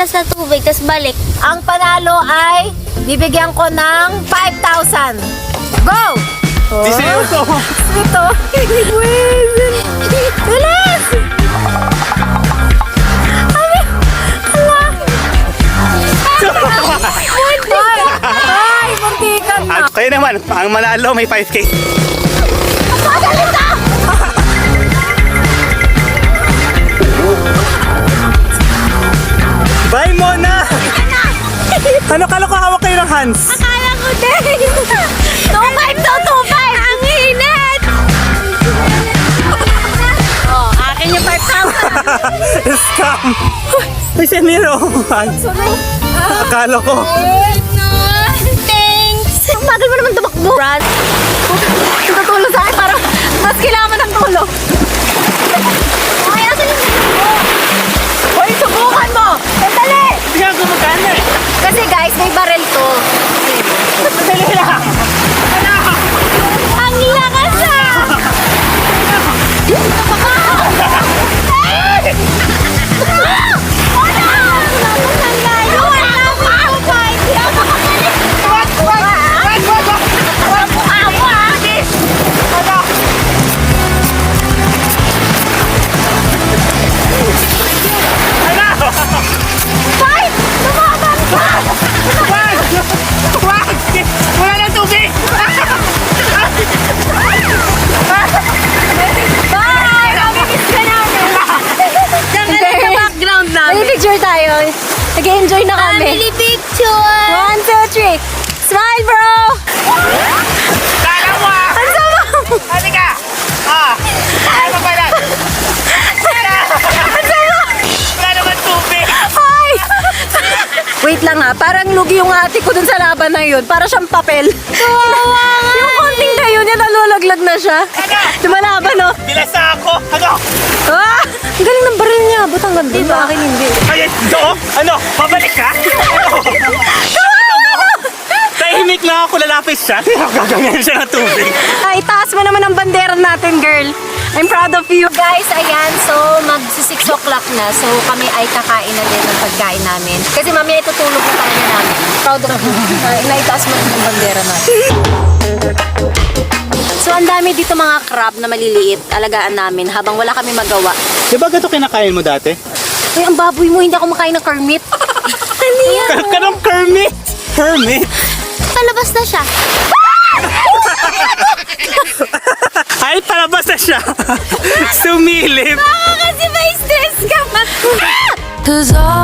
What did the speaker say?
siya sa tubig, tapos balik. Ang panalo ay bibigyan ko ng 5,000. Go! Di seryoso. Ito. Bilis! Ay, muntikan na. Kayo naman, ang manalo may 5K. Bye, Mona! Ano kala ko hawak kayo ng hands? Akala ko din. 2.5 daw, 2.5. Ang init. Oh, akin yung 5,000. Scam! May siniro ang hands. Akala ko. Thanks. Ang bagal mo naman tumakbo. Brad, tutulong sa akin para mas kailangan mo ng tulong. Okay, asan yung Hoy, subukan mo! Sandali! Hindi nga gumagana eh. Kasi guys, may barel to. Sandali lang. ang lakas ah! Wag! Wala nang tubig! Bye! Mamimiss ka namin! Diyan ka lang sa background May namin. picture tayo. Nag-enjoy na kami. Family picture! 1, 2, 3. Smile, bro! Kala mo ah! Ang sama mo! Halika! Ano ba lang? Wala naman tubig! Ay! Wait lang ha, parang lugi yung ate ko dun sa laban na yun. Para siyang papel. Yung konting na yun, yan nalulaglag na siya. Lumalaban, no? Bilas na ako! Ano? Ah! Ang galing ng baril niya. Ba't ang ganda? Diba? Akin hindi. Ay, ito? Ano? Pabalik ka? Tahimik lang ako, lalapis siya. Gaganyan siya ng tubig. Ay, taas mo naman ang bandera natin, girl. I'm proud of you. Guys, ayan. So, magsi 6 o'clock na. So, kami ay kakain na din ng pagkain namin. Kasi mamaya itutulog na talaga namin. Proud of you. Naitaas mo naman ang bandera natin. So, ang dami dito mga crab na maliliit. Alagaan namin habang wala kami magawa. Di ba gato kinakain mo dati? Ay, ang baboy mo, hindi ako makain ng Kermit. Ano yan? Kanong Kermit? Kermit? Palabas na siya. Ay, palabas na siya. Sumilip. Kasi may stress ka. Cause all